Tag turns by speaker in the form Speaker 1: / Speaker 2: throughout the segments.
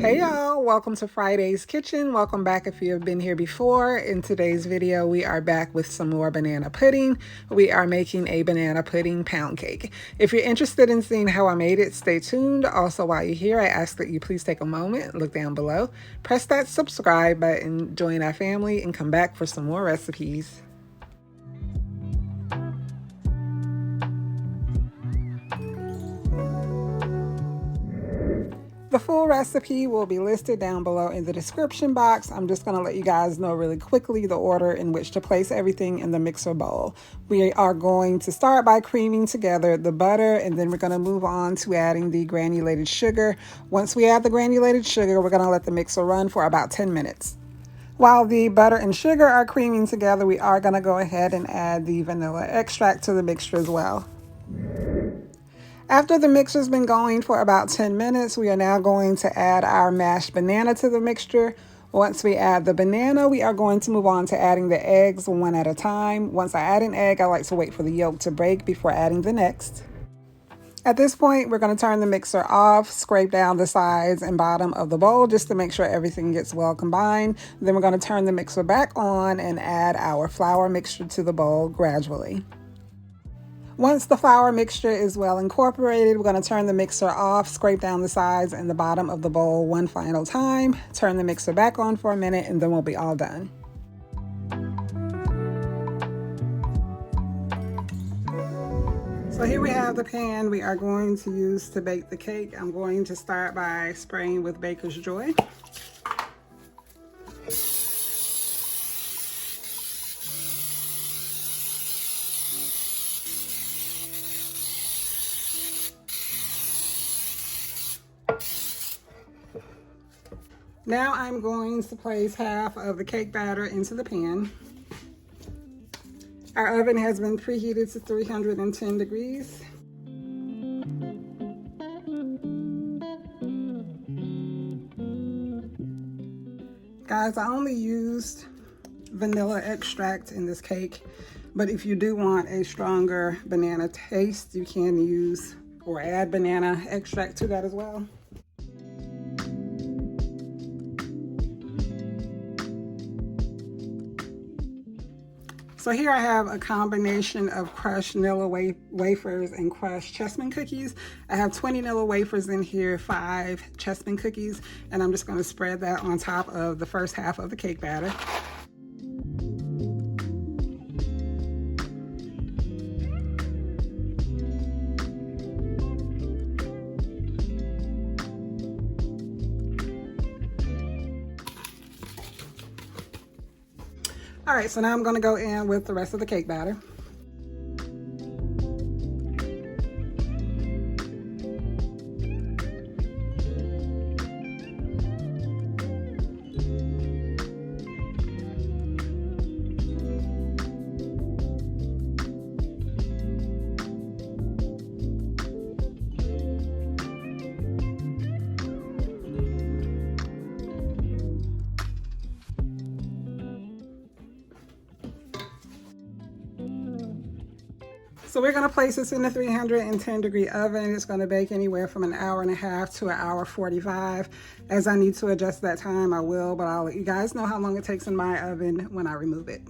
Speaker 1: Hey y'all, welcome to Friday's Kitchen. Welcome back if you have been here before. In today's video, we are back with some more banana pudding. We are making a banana pudding pound cake. If you're interested in seeing how I made it, stay tuned. Also, while you're here, I ask that you please take a moment, look down below, press that subscribe button, join our family, and come back for some more recipes. The full recipe will be listed down below in the description box. I'm just going to let you guys know really quickly the order in which to place everything in the mixer bowl. We are going to start by creaming together the butter, and then we're going to move on to adding the granulated sugar. Once we add the granulated sugar, we're going to let the mixer run for about 10 minutes. While the butter and sugar are creaming together, we are going to go ahead and add the vanilla extract to the mixture as well. After the mixer's been going for about 10 minutes, we are now going to add our mashed banana to the mixture. Once we add the banana, we are going to move on to adding the eggs one at a time. Once I add an egg, I like to wait for the yolk to break before adding the next. At this point, we're going to turn the mixer off, scrape down the sides and bottom of the bowl just to make sure everything gets well combined. Then we're going to turn the mixer back on and add our flour mixture to the bowl gradually. Once the flour mixture is well incorporated, we're going to turn the mixer off, scrape down the sides and the bottom of the bowl one final time, turn the mixer back on for a minute, and then we'll be all done. So here we have the pan we are going to use to bake the cake. I'm going to start by spraying with Baker's Joy. Now I'm going to place half of the cake batter into the pan. Our oven has been preheated to 310 degrees. Guys, I only used vanilla extract in this cake, but if you do want a stronger banana taste, you can use or add banana extract to that as well. So here I have a combination of crushed Nilla Wafers and crushed Chessman Cookies. I have 20 Nilla Wafers in here, 5 Chessman Cookies, and I'm just going to spread that on top of the first half of the cake batter. All right, so now I'm going to go in with the rest of the cake batter. So we're going to place this in the 310 degree oven. It's going to bake anywhere from an hour and a half to an hour 45. As I need to adjust that time, I will, but I'll let you guys know how long it takes in my oven when I remove it.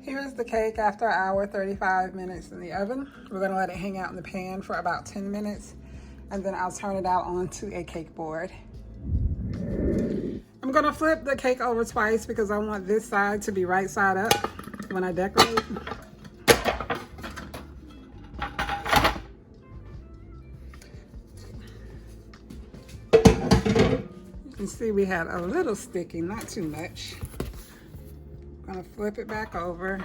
Speaker 1: Here's the cake after an hour 35 minutes in the oven. We're going to let it hang out in the pan for about 10 minutes, and then I'll turn it out onto a cake board. I'm going to flip the cake over twice because I want this side to be right side up when I decorate. You can see we had a little sticky, not too much. I'm gonna flip it back over.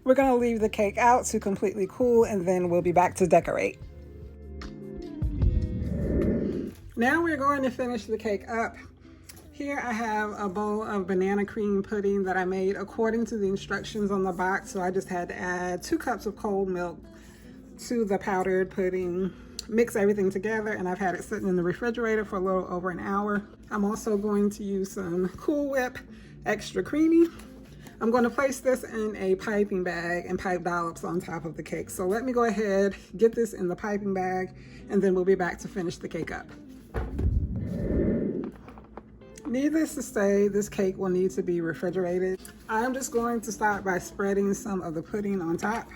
Speaker 1: We're gonna leave the cake out to completely cool, and then we'll be back to decorate. Now we're going to finish the cake up. Here I have a bowl of banana cream pudding that I made according to the instructions on the box. So I just had to add 2 cups of cold milk to the powdered pudding, mix everything together, and I've had it sitting in the refrigerator for a little over an hour. I'm also going to use some Cool Whip Extra Creamy. I'm going to place this in a piping bag and pipe dollops on top of the cake. So let me go ahead, get this in the piping bag, and then we'll be back to finish the cake up. Needless to say, this cake will need to be refrigerated. I'm just going to start by spreading some of the pudding on top.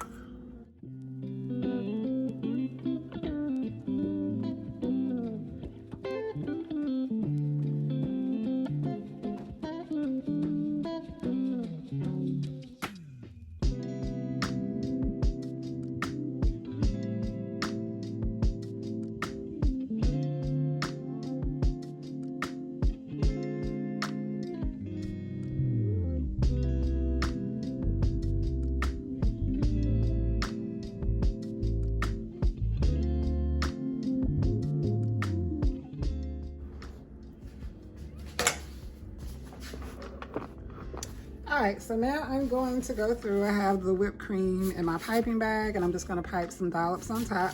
Speaker 1: All right, so now I'm going to go through. I have the whipped cream in my piping bag, and I'm just going to pipe some dollops on top.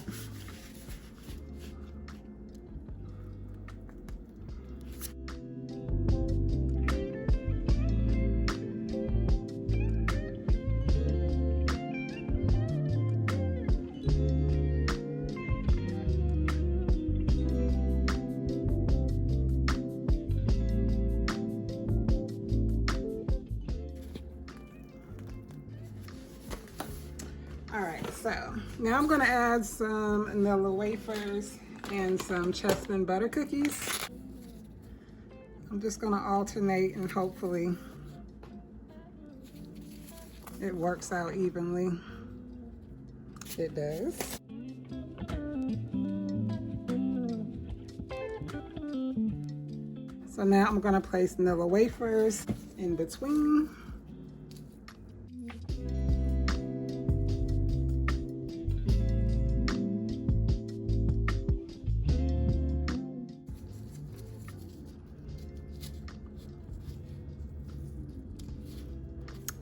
Speaker 1: All right, so now I'm going to add some Nilla Wafers and some Chessman Butter cookies. I'm just going to alternate, and hopefully it works out evenly. It does. So now I'm going to place Nilla Wafers in between.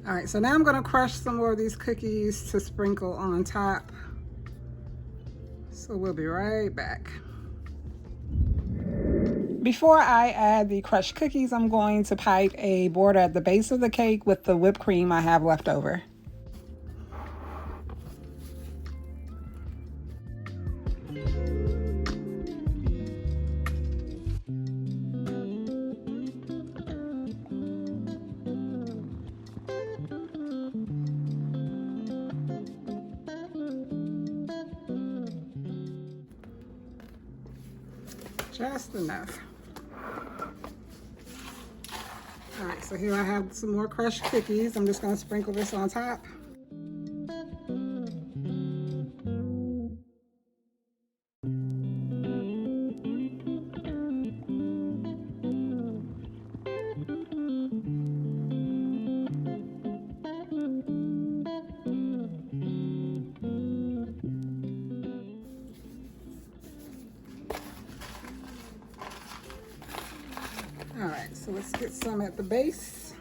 Speaker 1: All right, so now I'm gonna crush some more of these cookies to sprinkle on top. So we'll be right back. Before I add the crushed cookies, I'm going to pipe a border at the base of the cake with the whipped cream I have left over. Just enough. All right, so here I have some more crushed cookies. I'm just going to sprinkle this on top. All right, so let's get some at the base.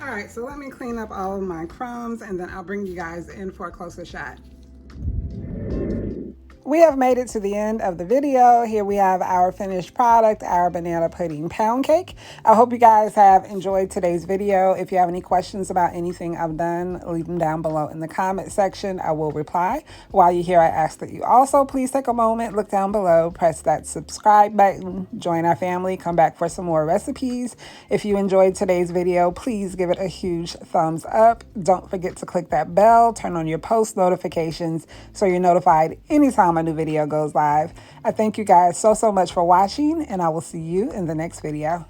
Speaker 1: All right, so let me clean up all of my crumbs, and then I'll bring you guys in for a closer shot. We have made it to the end of the video. Here we have our finished product, our banana pudding pound cake. I hope you guys have enjoyed today's video. If you have any questions about anything I've done, leave them down below in the comment section. I will reply. While you're here, I ask that you also please take a moment, look down below, press that subscribe button, join our family, come back for some more recipes. If you enjoyed today's video, please give it a huge thumbs up. Don't forget to click that bell, turn on your post notifications so you're notified anytime a new video goes live. I thank you guys so much for watching, and I will see you in the next video.